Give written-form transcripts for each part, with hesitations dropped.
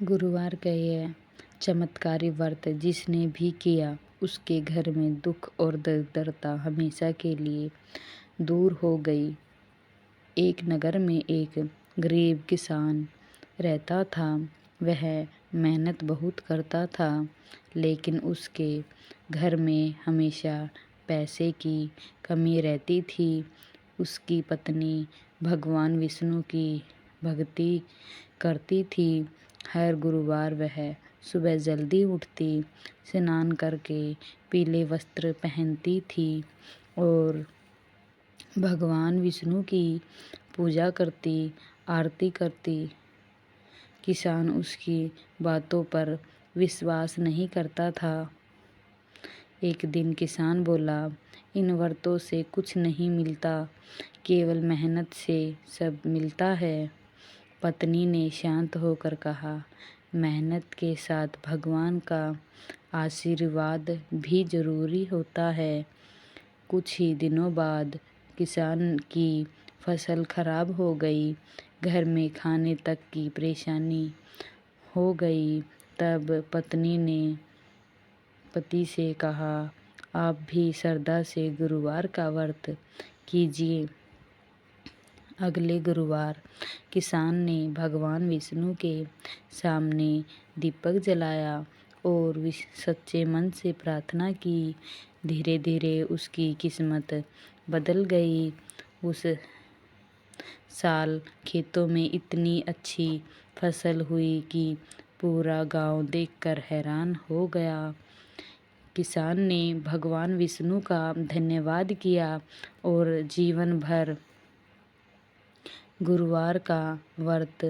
गुरुवार का यह चमत्कारी व्रत जिसने भी किया उसके घर में दुख और दरिद्रता हमेशा के लिए दूर हो गई। एक नगर में एक गरीब किसान रहता था। वह मेहनत बहुत करता था, लेकिन उसके घर में हमेशा पैसे की कमी रहती थी। उसकी पत्नी भगवान विष्णु की भक्ति करती थी। हर गुरुवार वह सुबह जल्दी उठती, स्नान करके पीले वस्त्र पहनती थी और भगवान विष्णु की पूजा करती, आरती करती। किसान उसकी बातों पर विश्वास नहीं करता था। एक दिन किसान बोला, इन व्रतों से कुछ नहीं मिलता, केवल मेहनत से सब मिलता है। पत्नी ने शांत होकर कहा, मेहनत के साथ भगवान का आशीर्वाद भी जरूरी होता है। कुछ ही दिनों बाद किसान की फसल खराब हो गई। घर में खाने तक की परेशानी हो गई। तब पत्नी ने पति से कहा, आप भी श्रद्धा से गुरुवार का व्रत कीजिए। अगले गुरुवार किसान ने भगवान विष्णु के सामने दीपक जलाया और सच्चे मन से प्रार्थना की। धीरे धीरे उसकी किस्मत बदल गई। उस साल खेतों में इतनी अच्छी फसल हुई कि पूरा गांव देखकर हैरान हो गया। किसान ने भगवान विष्णु का धन्यवाद किया और जीवन भर गुरुवार का व्रत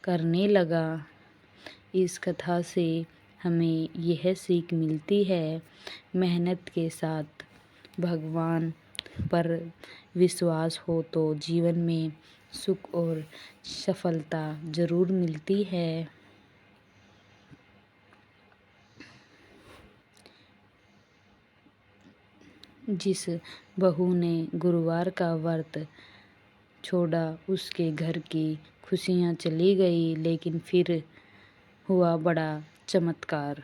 करने लगा। इस कथा से हमें यह सीख मिलती है, मेहनत के साथ भगवान पर विश्वास हो तो जीवन में सुख और सफलता जरूर मिलती है। जिस बहू ने गुरुवार का व्रत छोड़ा उसके घर की खुशियाँ चली गई, लेकिन फिर हुआ बड़ा चमत्कार।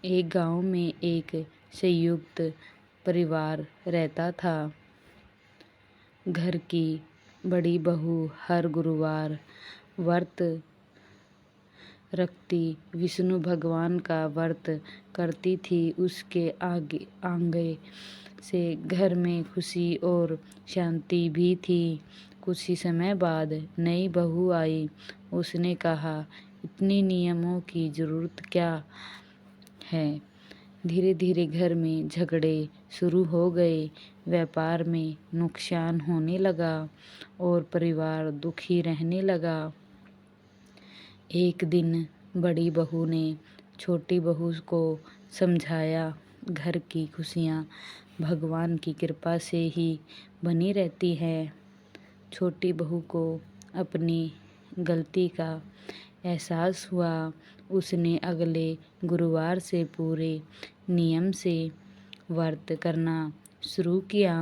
एक गांव में एक संयुक्त परिवार रहता था। घर की बड़ी बहू हर गुरुवार व्रत रखती, विष्णु भगवान का व्रत करती थी। उसके आगे से घर में खुशी और शांति भी थी। कुछ ही समय बाद नई बहू आई। उसने कहा, इतने नियमों की जरूरत क्या है। धीरे धीरे घर में झगड़े शुरू हो गए, व्यापार में नुकसान होने लगा और परिवार दुखी रहने लगा। एक दिन बड़ी बहू ने छोटी बहू को समझाया, घर की खुशियाँ भगवान की कृपा से ही बनी रहती है। छोटी बहू को अपनी गलती का एहसास हुआ। उसने अगले गुरुवार से पूरे नियम से व्रत करना शुरू किया।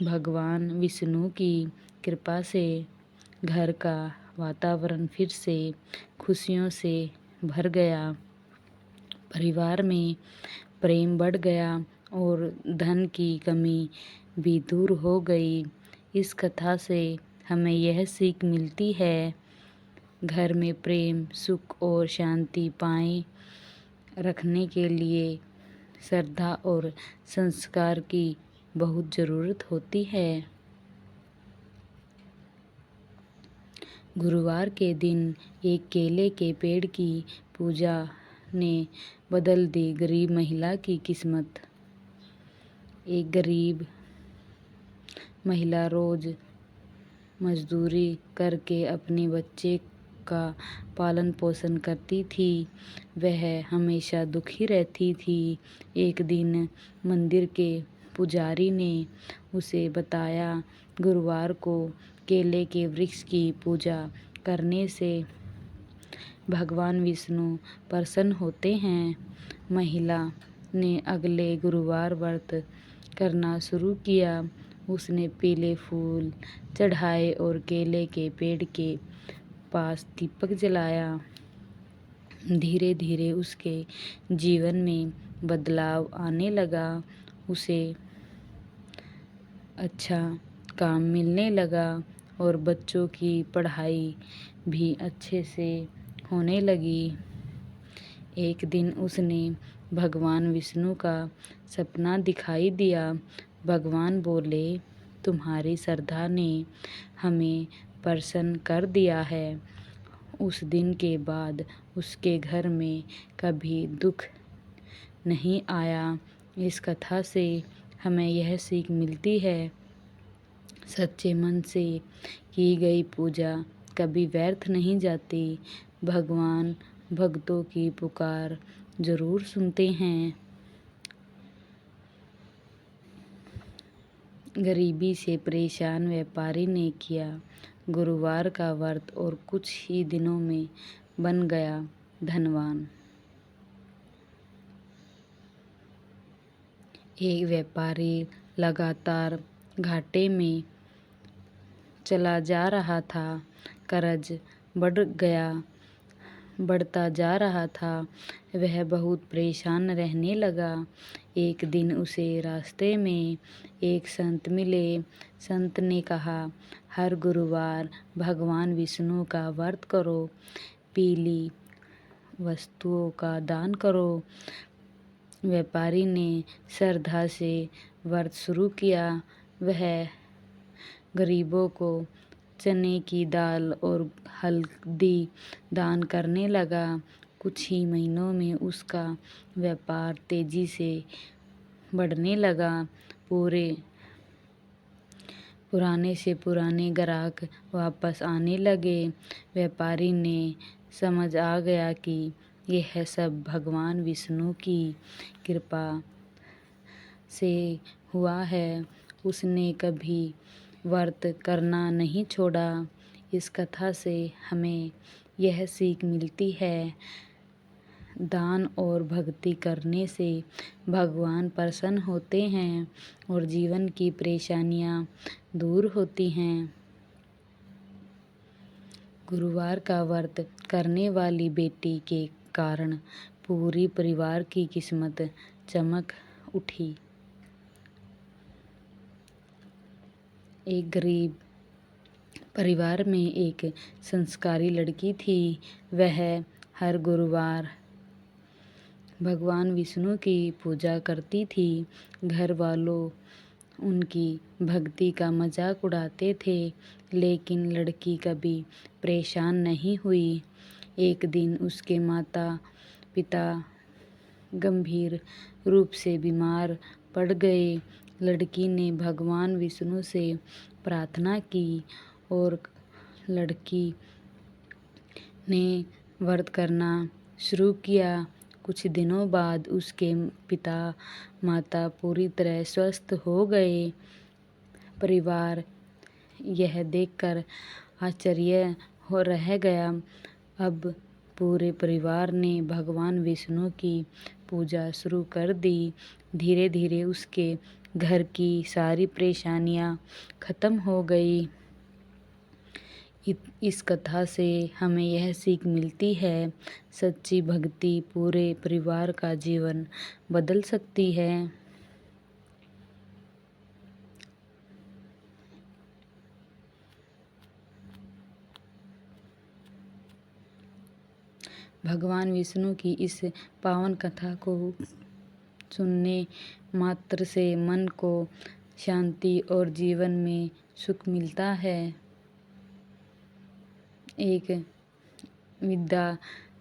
भगवान विष्णु की कृपा से घर का वातावरण फिर से खुशियों से भर गया। परिवार में प्रेम बढ़ गया और धन की कमी भी दूर हो गई। इस कथा से हमें यह सीख मिलती है, घर में प्रेम, सुख और शांति पाए रखने के लिए श्रद्धा और संस्कार की बहुत ज़रूरत होती है। गुरुवार के दिन एक केले के पेड़ की पूजा ने बदल दी गरीब महिला की किस्मत। एक गरीब महिला रोज मजदूरी करके अपने बच्चे का पालन पोषण करती थी। वह हमेशा दुखी रहती थी। एक दिन मंदिर के पुजारी ने उसे बताया, गुरुवार को केले के वृक्ष की पूजा करने से भगवान विष्णु प्रसन्न होते हैं। महिला ने अगले गुरुवार व्रत करना शुरू किया। उसने पीले फूल चढ़ाए और केले के पेड़ के पास दीपक जलाया। धीरे धीरे उसके जीवन में बदलाव आने लगा। उसे अच्छा काम मिलने लगा और बच्चों की पढ़ाई भी अच्छे से होने लगी। एक दिन उसने भगवान विष्णु का सपना दिखाई दिया। भगवान बोले, तुम्हारी श्रद्धा ने हमें प्रसन्न कर दिया है। उस दिन के बाद उसके घर में कभी दुख नहीं आया। इस कथा से हमें यह सीख मिलती है, सच्चे मन से की गई पूजा कभी व्यर्थ नहीं जाती। भगवान भक्तों की पुकार जरूर सुनते हैं। गरीबी से परेशान व्यापारी ने किया गुरुवार का व्रत और कुछ ही दिनों में बन गया धनवान। एक व्यापारी लगातार घाटे में चला जा रहा था। कर्ज बढ़ता जा रहा था। वह बहुत परेशान रहने लगा। एक दिन उसे रास्ते में एक संत मिले। संत ने कहा, हर गुरुवार भगवान विष्णु का व्रत करो, पीली वस्तुओं का दान करो। व्यापारी ने श्रद्धा से व्रत शुरू किया। वह गरीबों को चने की दाल और हल्दी दान करने लगा। कुछ ही महीनों में उसका व्यापार तेजी से बढ़ने लगा। पुराने से पुराने ग्राहक वापस आने लगे। व्यापारी ने समझ आ गया कि यह सब भगवान विष्णु की कृपा से हुआ है। उसने कभी व्रत करना नहीं छोड़ा। इस कथा से हमें यह सीख मिलती है, दान और भक्ति करने से भगवान प्रसन्न होते हैं और जीवन की परेशानियां दूर होती हैं। गुरुवार का व्रत करने वाली बेटी के कारण पूरी परिवार की किस्मत चमक उठी। एक गरीब परिवार में एक संस्कारी लड़की थी। वह हर गुरुवार भगवान विष्णु की पूजा करती थी। घर वालों उनकी भक्ति का मजाक उड़ाते थे, लेकिन लड़की कभी परेशान नहीं हुई। एक दिन उसके माता पिता गंभीर रूप से बीमार पड़ गए। लड़की ने भगवान विष्णु से प्रार्थना की और लड़की ने व्रत करना शुरू किया। कुछ दिनों बाद उसके पिता माता पूरी तरह स्वस्थ हो गए। परिवार यह देखकर आश्चर्य हो रह गया। अब पूरे परिवार ने भगवान विष्णु की पूजा शुरू कर दी। धीरे धीरे उसके घर की सारी परेशानियां खत्म हो गई। इस कथा से हमें यह सीख मिलती है, सच्ची भक्ति पूरे परिवार का जीवन बदल सकती है। भगवान विष्णु की इस पावन कथा को सुनने मात्र से मन को शांति और जीवन में सुख मिलता है। एक वृद्धा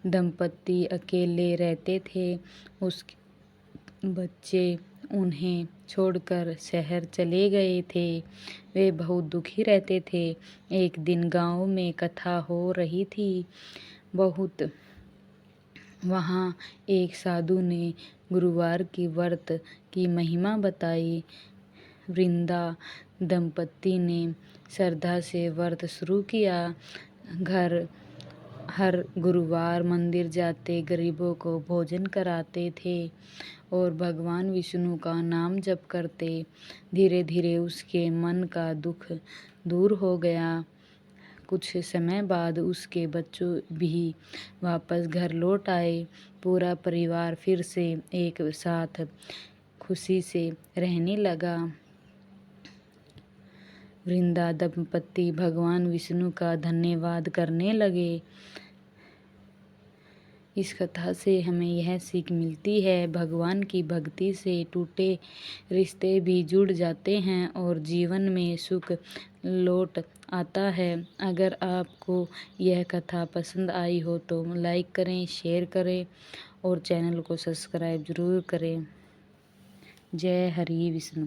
दंपति अकेले रहते थे। उसके बच्चे उन्हें छोड़कर शहर चले गए थे। वे बहुत दुखी रहते थे। एक दिन गांव में कथा हो रही थी। वहाँ एक साधु ने गुरुवार की व्रत की महिमा बताई। वृंदा दंपति ने श्रद्धा से व्रत शुरू किया। घर हर गुरुवार मंदिर जाते गरीबों को भोजन कराते थे और भगवान विष्णु का नाम जप करते। धीरे धीरे उसके मन का दुख दूर हो गया। कुछ समय बाद उसके बच्चों भी वापस घर लौट आए। पूरा परिवार फिर से एक साथ खुशी से रहने लगा। वृंदा दंपति भगवान विष्णु का धन्यवाद करने लगे। इस कथा से हमें यह सीख मिलती है, भगवान की भक्ति से टूटे रिश्ते भी जुड़ जाते हैं और जीवन में सुख लौट आता है। अगर आपको यह कथा पसंद आई हो तो लाइक करें, शेयर करें और चैनल को सब्सक्राइब ज़रूर करें। जय हरि विष्णु।